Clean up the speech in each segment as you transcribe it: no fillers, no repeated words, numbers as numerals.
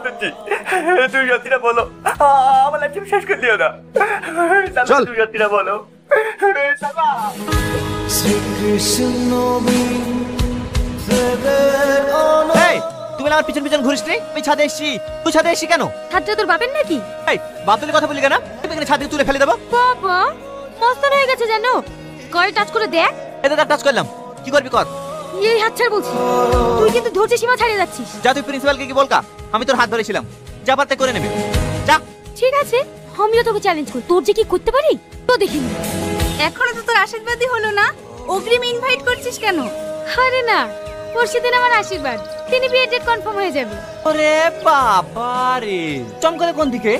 করছি, তুই সত্যিটা বলো, আমার লাইফ শেষ করে দিও না। চল তুই সত্যিটা বলো। তুমি আমার পিছন পিছন ঘুরিস নি? আমি ছাদে এসেছি, তুই ছাদে এসেছি কেন? ছাদটা তোর বাপের নাকি? বাতুলি কথা বলি কেন? তুমি এখানে ছাদ থেকে তুলে ফেলে দেবো। বাবা মস্ত হয়ে গেছে জানো, গায়ে টাচ করে দেখ। এতে তার টাচ করলাম, কি করবি কর। এই হাত ছাড় বলছি, তুই কিন্তু ধৈর্য সীমা ছাড়িয়ে যাচ্ছিস। যা তুই প্রিন্সিপালকে কি বলকা, আমি তোর হাত ধরেছিলাম, যা পারতে করে নেবে যা। ঠিক আছে, আমিও তোকে চ্যালেঞ্জ করি, তোর যে কি করতে পারি তো দেখিনি। এখনো তো তোর আশীর্বাদই হলো না, অগ্রিম ইনভাইট করছিস কেন? আরে না, পরশু দিন আমার আশীর্বাদ, তিনি বিয়ে ডেট কনফার্ম হয়ে যাবে। ওরে বাবা রে, চমকালে কোন দিকে?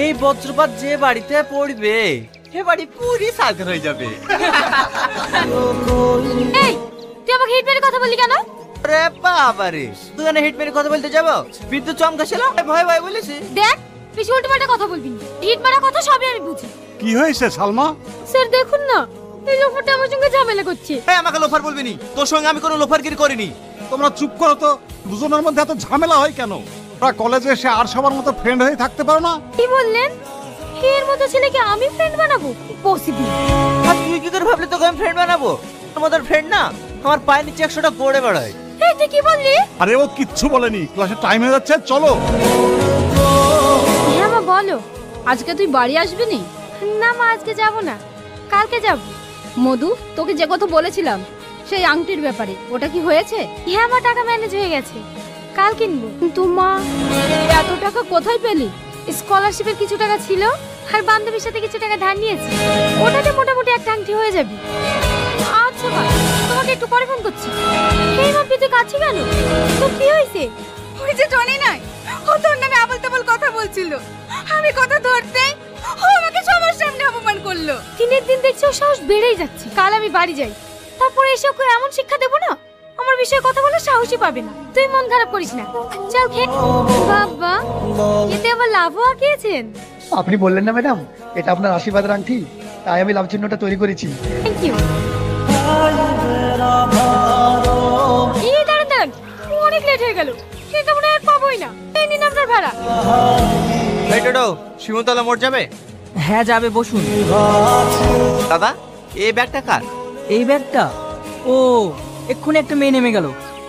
এই বজ্রপাত যে বাড়িতে পড়বে সে বাড়ি পুরি সাগর হয়ে যাবে। এই তুই আমাকে হিট মেরে কথা বললি কেন? ওরে বাবা রে, তুই এখানে হিট মেরে কথা বলতে যাবো? বিদ্যুৎ চমকাছিল, ভয় ভয় বলেছি। দেখ বেশি উল্টোপাল্টা কথা বলবি না, হিট মারা কথা সবই আমি বুঝি। কি হয়েছে সালমা? স্যার দেখুন না, এই লোকটা আমার সঙ্গে ঝামেলা করছে। এই আমাকে লোফার বলবি নি, তোর সঙ্গে আমি কোনো লোফারগিরি করিনি। তোমরা চুপ করো তো, দুজনের মধ্যে এত ঝামেলা হয় কেন? ওরা কলেজে এসে আর সবার মতো ফ্রেন্ড হয়ে থাকতে পারো না? কি বললেন? এর মতো ছেলেকে আমি ফ্রেন্ড বানাবো? পসিবল। আর তুই কি করে ভাবলি তোকে আমি ফ্রেন্ড বানাবো? আমাদের ফ্রেন্ড না, আমার পায়ের নিচে 100টা গড়ে বেড়ায়। এই তুই কি বললি? আরে ও কিচ্ছু বলেনি, ক্লাসে টাইম হয়ে যাচ্ছে, চলো। হ্যাঁ মা বলো। আজকে তুই বাড়ি আসবি নি? না মা আজকে যাব না, কালকে যাব। মধু, তোকে যে কথা বলেছিলাম সেই আংটির ব্যাপারে, ওটা কি হয়েছে? হ্যাঁ মা টাকা ম্যানেজ হয়ে গেছে, কাল কিনবো। কিন্তু মা, এত টাকা কোথায় পেলি? স্কলারশিপের কিছু টাকা ছিল আর বান্ধবীর সাথে কিছু টাকা ধার নিয়েছি, ওটাতে মোটামুটি একটা আংটি হয়ে যাবে। আচ্ছা মা, তোমাকে একটু পরে ফোন করছি। এই মা তুই কাছে কেন, তো কি হয়েছে? ওই যে টনি নাই, ও তোর নামে আবল তাবল কথা বলছিল, আমি কথা ধরতেই ও আমাকে সবার সামনে অপমান করলো। দিনের দিন দেখছি ওর সাহস বেড়েই যাচ্ছে। কাল আমি বাড়ি যাই, তারপরে এসে ওকে এমন শিক্ষা দেবো না, আমার বিষয়ে কথা বলে সাহসই পাবে না। তুই মন খারাপ করিস না, চল খেয়ে। বাবা এতে আবার লাভও আঁকিয়েছেন। আপনি বললেন না ম্যাডাম, এটা আপনার আশীর্বাদের আংটি, তাই আমি লাভ চিহ্নটা তৈরি করেছি। Thank you. এই দাঁড়ান দাঁড়ান, অনেক লেট হয়ে গেল, কিন্তু মনে হয় পাবোই না। এই নিন আপনার ভাড়া। এই টোটো, শিমুতলা মোড় যাবে? হ্যাঁ যাবে, বসুন। দাদা এই ব্যাগটা কার? এই ব্যাগটা? ও এক্ষুনি একটা মেয়ে নেমে গেল,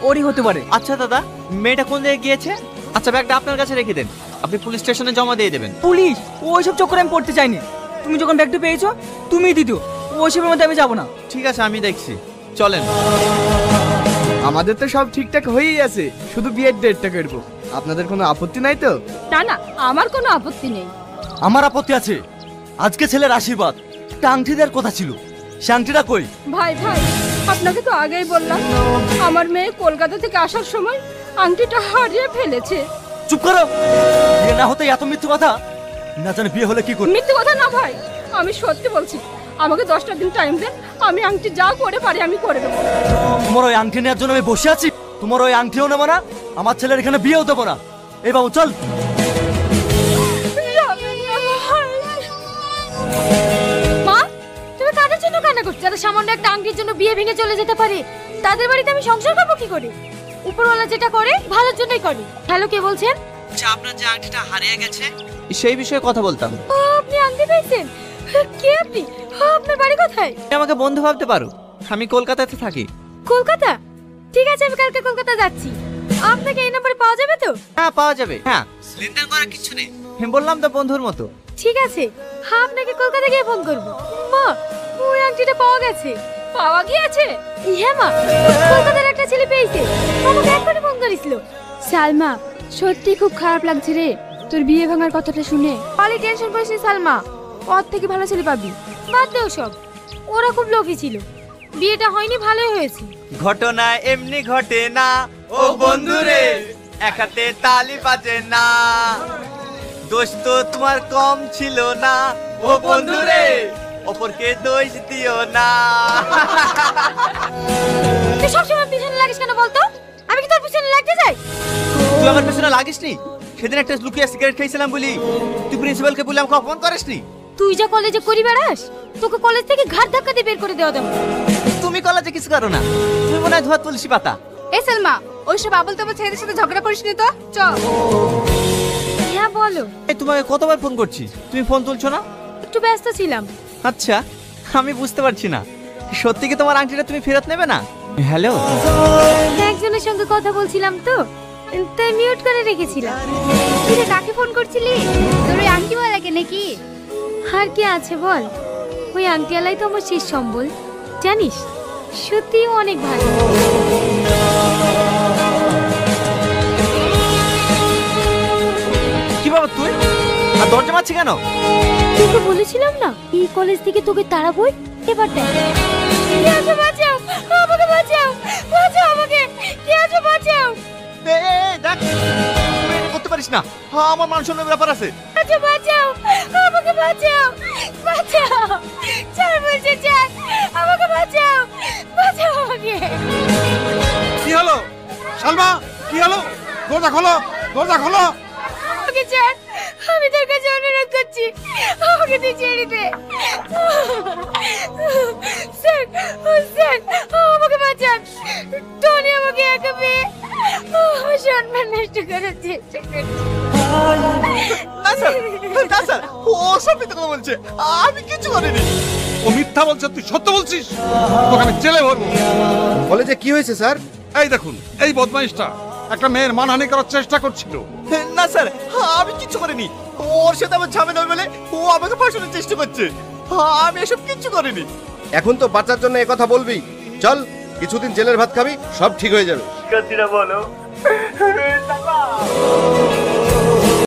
ওরই হতে পারে। আচ্ছা দাদা, মেয়েটা কোন দিকে গিয়েছে? আচ্ছা ব্যাগটা আপনার কাছে রেখে দেন, আপনি পুলিশ স্টেশনে জমা দিয়ে দেবেন। পুলিশ? ওইসব চক্করে আমি পড়তে চাইনি। তুমি যখন ব্যাগটা পেয়েছো তুমিই দিও, ওইসবের মধ্যে আমি যাবো না। ঠিক আছে আমি দেখছি, চলেন। আমাদের তো সব ঠিকঠাক হয়েই আছে, শুধু বিয়ের ডেটটা করবো। আপনাদের কোনো আপত্তি নাই তো? না না, আমার কোনো আপত্তি নেই। আমার আপত্তি আছে। আজকে ছেলের আশীর্বাদ, একটা আংটি দেওয়ার কথা ছিল, সে আংটিটা কই? ভাই ভাই, আপনাকে তো আগেই বললাম, আমার মেয়ে কলকাতা থেকে আসার সময় আংটিটা হারিয়ে ফেলেছে। চুপ করো, বিয়ে না হতে এত মিথ্যে কথা, না জানি বিয়ে হলে কি করবে। মিথ্যে কথা না ভাই, আমি সত্যি বলছি। আমাকে 10টা দিন টাইম দেন, আমি আংটি যা করে পারি আমি করে দেবো। তোমার ওই আংটি নেওয়ার জন্য আমি বসে আছি? তোমার ওই আংটিও নেবো না, আমার ছেলের এখানে বিয়েও দেবো না। এই বাবু চল। মা তুমি কাদের জন্য কান্না করছো? যারা সামান্য একটা আংটির জন্য বিয়ে ভেঙে চলে যেতে পারে, তাদের বাড়িতে আমি সংসার করবো কি করে? উপরওয়ালা যেটা করে ভালোর জন্যই করে। হ্যালো, কে বলছেন? আচ্ছা আপনার যে আংটিটা হারিয়ে গেছে সেই বিষয়ে কথা বলতাম। ও আপনি আংটি পেয়েছেন? কে আপনি? আপনার বাড়ি কোথায়? তুমি আমাকে বন্ধু ভাবতে পারো, আমি কলকাতাতে থাকি। কলকাতা? ঠিক আছে, আমি কালকে কলকাতা যাচ্ছি। আপনাকে এই নম্বরে পাওয়া যাবে তো? হ্যাঁ পাওয়া যাবে। হ্যাঁ লেনদেন করার কিছু নেই, আমি বললাম তো বন্ধুর মতো। ঠিক আছে, হ্যাঁ আপনাকে কলকাতা গিয়ে ফোন করবো। মা ওই আংটিটা পাওয়া গেছে। পাওয়া গিয়েছে? হ্যাঁ মা, কলকাতার একটা ছেলে পেয়েছে, আমাকে এখনই ফোন করেছিল। সালমা, সত্যি খুব খারাপ লাগছে রে তোর বিয়ে ভাঙার কথাটা শুনে। পালি টেনশন করিস না সালমা, ওর থেকে ভালো ছেলে পাবি। বাদ দেও সব, ওরা খুব লোভী ছিল। বিয়েটা হয়নি, ভালোই হয়েছে। ঘটনা এমনি ঘটে না ও বন্ধুরে, এক হাতে তালি বাজে না, দোষ তো তোমার কম ছিল না ও বন্ধুরে, অপরকে দোষ দিও না। তুই সবসময় পিছনে লাগিস কেন বলতো? আমি কি তোর পিছনে লাগতে যাই? তুই আমার পেছনে লাগিস নি? সেদিন একটা লুকিয়ে সিগারেট খেয়েছিলাম বলি তুই প্রিন্সিপালকে বলে আমাকে অপমান করিসনি? তুই যা কলেজে করি বেড়াস, তোকে কলেজ থেকে ঘাট ধাক্কা দিয়ে বের করে দেওয়া দেবো। তুমি কলেজে কিছু করো না, তুমি মনে হয় ধোয়া তুলসী পাতা। এই সালমা, ওইসব আবল তাবল ছেলেদের সাথে ঝগড়া করিস নি তো, চল। হ্যাঁ বলো। এই তোমাকে কতবার ফোন করছি, তুমি ফোন তুলছো না? একটু ব্যস্ত ছিলাম। আচ্ছা, আমি বুঝতে পারছি না, সত্যি কি তোমার আংটিটা তুমি ফেরত নেবে না? হ্যালো, একজনের সঙ্গে কথা বলছিলাম তো, তাই মিউট করে রেখেছিলাম। কিরে, কাকে ফোন করছিলি? তোর ওই আংটিওয়ালাকে নাকি? আর কি আছে বল, ওই আংটিয়ালাই তো আমার শেষ সম্বল। জানিস, সত্যিই অনেক ভালো। কি বাবা তুই আর দরজা মারছি কেন? তোকে বলেছিলাম না এই কলেজ থেকে তোকে তাড়াবই। এবার দেখ। কে আছো, বাঁচাও আমাকে, বাঁচাও, বাঁচাও আমাকে, কে আছো, বাঁচাও। দেখ, তুই এটা করতে পারিস না, আমার মান সম্মানের ব্যাপার আছে। আচ্ছা বাঁচাও আমাকে, বাঁচাও, বাঁচাও, ছাড় বলছে, ছাড় আমাকে, বাঁচাও, বাঁচাও আমাকে। কি হলো সালমা, কি হলো? দরজা খোলো, দরজা খোলো। আমাকে ছাড়, আমি তোর কাছে অনুরোধ করছি, আমাকে তুই ছেড়ে দে। স্যার, স্যার, আমাকে বাঁচান। টনি আমাকে একা পেয়ে আমার সম্মান নষ্ট করার চেষ্টা করছে। না স্যার, না স্যার, ও সব মিথ্যা কথা বলছে, আমি কিছু করিনি। ও মিথ্যা বলছে, তুই সত্য বলছিস। তোকে আমি জেলে ভরবো। কলেজে কি হয়েছে স্যার? এই দেখুন, এই বদমাইশটা একটা মেয়ের মানহানি করার চেষ্টা করছিল। না স্যার, আমি কিছু করিনি, ওর সাথে আমার ঝামেলা হবে বলে ও আমাকে ফাঁসানোর চেষ্টা করছে, আমি এসব কিছু করিনি। এখন তো বাচ্চার জন্য কথা বলবি। চল, কিছুদিন জেলের ভাত খাবি, সব ঠিক হয়ে যাবে। সত্যিটা বলো।